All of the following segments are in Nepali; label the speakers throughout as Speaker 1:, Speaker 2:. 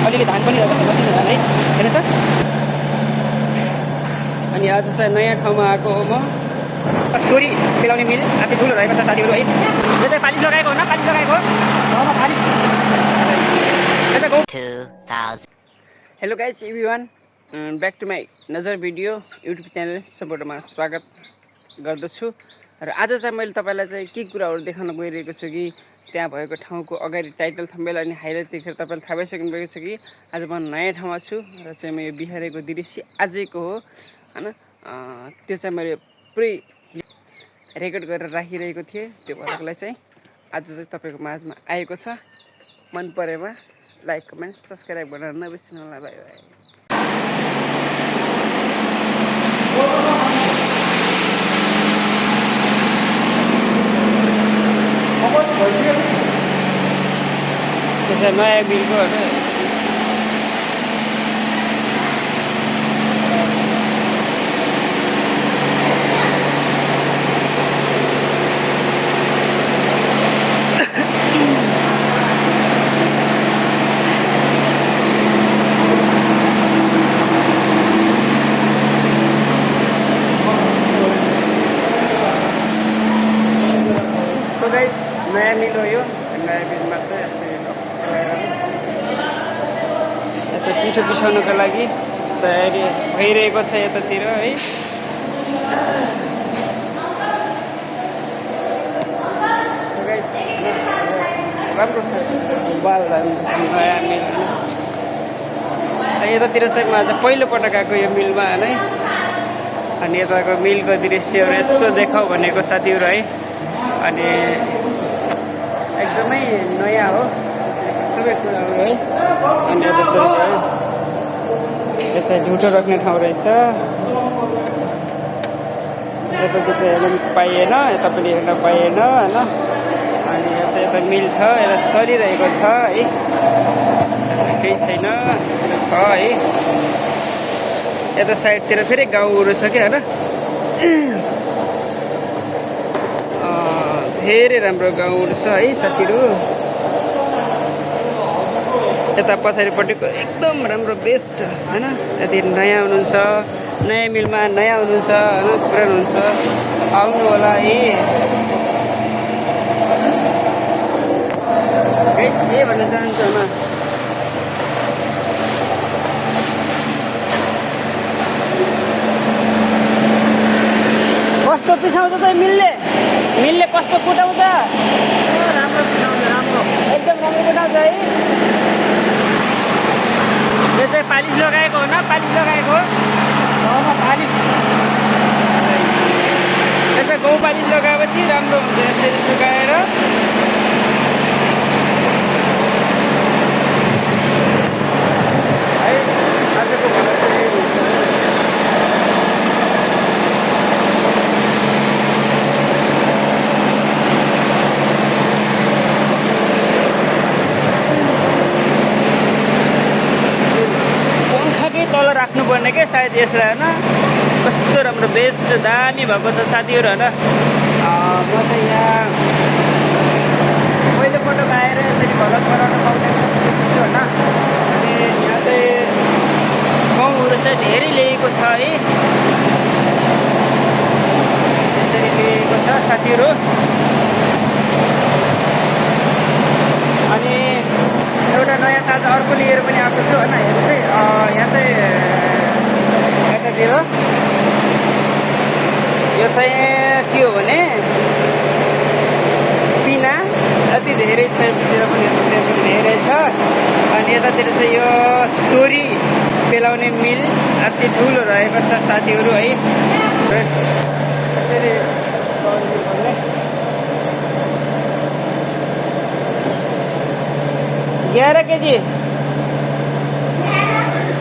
Speaker 1: अलिकति धान पनि रहेको छ मसिनो धान है हेर्नु त। अनि आज चाहिँ नयाँ ठाउँमा आएको हो म। तोरी पेलाउने मिल अति ठुलो रहेको छ साथीहरू है। यो चाहिँ पालिस लगाएको हो न, पालिस लगाएको हो polish. Hello guys everyone, back to my नजर भिडियो युट्युब च्यानल सबैमा स्वागत गर्दछु। र आज चाहिँ मैले तपाईँलाई चाहिँ के कुराहरू देखाउन गइरहेको छु कि त्यहाँ भएको ठाउँको अगाडि टाइटल थम्बनेल अनि हाइलाइट देखेर तपाईँले थाहा पाइसक्नु भएको छ कि आज म नयाँ ठाउँमा छु र चाहिँ म यो बिहारको दृश्य आजैको हो हैन। त्यो चाहिँ मैले पुरै रेकर्ड गरेर राखिरहेको थिएँ। त्यो भएकोलाई चाहिँ आज चाहिँ तपाईँको माझमा आएको छ। मन परेमा लाइक कमेन्ट सब्सक्राइब गरेर नबिर्सनु होला। By by. त्यसै नयाँ बिलको होइन। सो गाइस नयाँ मिल हो यो। नयाँ मिलमा चाहिँ यसो पिठो पिसाउनुको लागि तयारी भइरहेको छ यतातिर है। सो गाइस राम्रो छ बाल नयाँ मिल होइन। यतातिर चाहिँ म आज पहिलोपटक आएको यो मिलमा होइन। अनि यताको मिलको दृश्यहरू यसो देखाउ भनेको साथीहरू है। अनि एकदमै नयाँ हो सबै कुराहरू है। अनि यतातिर यो चाहिँ ढुटो राख्ने ठाउँ रहेछ। यता चाहिँ हेर्न पाइएन, यता पनि हेर्न पाइएन होइन। अनि यो चाहिँ यता मिल छ, यता चलिरहेको छ है। केही छैन छ है। यता साइडतिर फेरि गाउँहरू छ क्या होइन। धेरै राम्रो गाउँहरू छ है साथीहरू। यता पछाडिपट्टिको एकदम राम्रो बेस्ट होइन। यदि नयाँ हुनुहुन्छ, नयाँ मिलमा नयाँ हुनुहुन्छ होइन, पुरानो हुन्छ आउनु होला है। के भन्न चाहन्छु होइन, कस्तो पिसाउँछ त मिलले कस्तो कुटाउँछ। राम्रो पिसाउँछ, राम्रो एकदम राम्रो कुटाउँछ है। यो चाहिँ पालिस लगाएको हो न, पालिस लगाएको हो पालिस। यो चाहिँ गहुँ पालिस लगाएपछि राम्रो हुन्छ यसरी सुकाएर। है आजको भन्दा चाहिँ यही हुन्छ। तल राख्नुपर्ने क्या सायद यसलाई होइन। कस्तो राम्रो बेस्ट दामी भएको छ साथीहरू होइन। म चाहिँ यहाँ पहिलोपटक आएर यसरी भलक बनाउन पाउने छु होइन। अनि यहाँ चाहिँ गाउँहरू चाहिँ धेरै ल्याएको छ है। यसरी ल्याएको छ साथीहरू। अनि एउटा नयाँ ताजा अर्को लिएर पनि आएको छु होइन। हेर्नु चाहिँ यहाँ चाहिँ यतातिर यो चाहिँ के हो भने पिना अति धेरै छ। यतातिर पनि धेरै छ। अनि यतातिर चाहिँ यो तोरी पेलाउने मिल अति ठुलो रहेको छ साथीहरू है। यसरी 11 केजी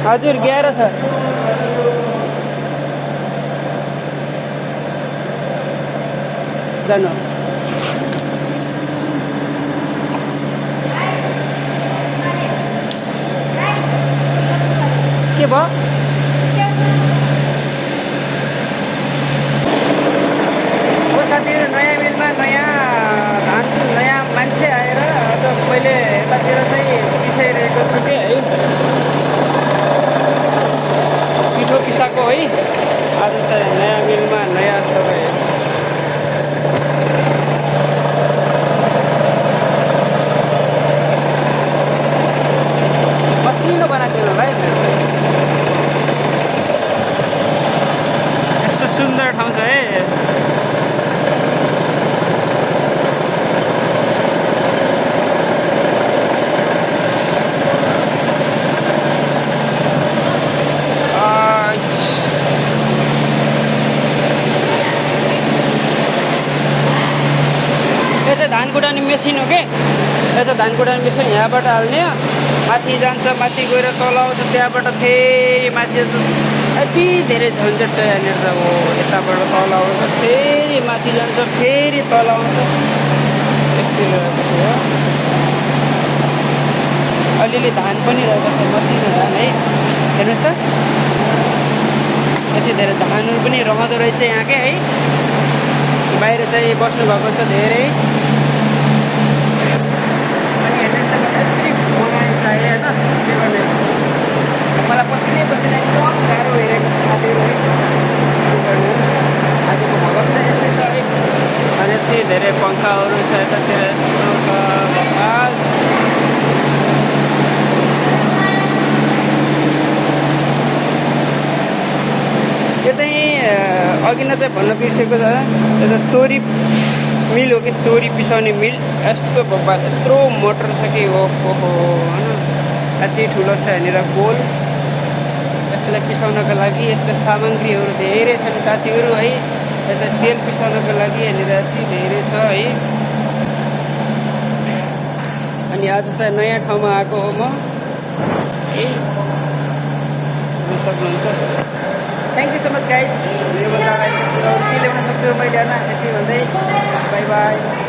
Speaker 1: हजुर 11 छ। जानु के भयो? साथीहरू नयाँ मिलमा नयाँ धान नयाँ मान्छे आएर अझ मैले यतातिर चाहिँ पिसाइरहेको छु कि है। मसिनो के यता धान कुटाउने मिसिन यहाँबाट हाल्ने माथि जान्छ माथि गएर तल आउँछ त्यहाँबाट फेरि माथि यति धेरै झन्झट छ यहाँनिर त हो यताबाट तल आउँछ फेरि माथि जान्छ फेरि तल आउँछ यस्तै रहेको थियो अलिअलि धान पनि रहेको छ मसिनो धान है हेर्नुहोस् त यति धेरै धानहरू पनि रहँदो रहेछ यहाँकै है बाहिर चाहिँ बस्नुभएको छ धेरै अनि हेर्नुहोस् यति बनाइ चाहियो होइन त्यो गर्ने मलाई पसिनै एकदम गाह्रो भइरहेको छ खाँदैहरू है त्यो गर्नु आजको भगत चाहिँ यस्तै छ है अनि यति धेरै पङ्खाहरू छ यतातिर यो चाहिँ अघि नै चाहिँ भन्न बिर्सेको छ यो त तोरी मिल हो कि तोरी पिसाउने मिल यस्तो भब्बा यत्रो मोटर छ कि हो होइन यति ठुलो छ यहाँनिर गोल यसलाई पिसाउनको लागि यसका सामग्रीहरू धेरै छन् साथीहरू है यसलाई तेल पिसाउनको लागि यहाँनिर यति धेरै छ है अनि आज चाहिँ नयाँ ठाउँमा आएको हो म है सक्नुहुन्छ thank you so much guys video बनाएर के ल्याउन सक्छु मैले होइन यति भन्दै बाई बाई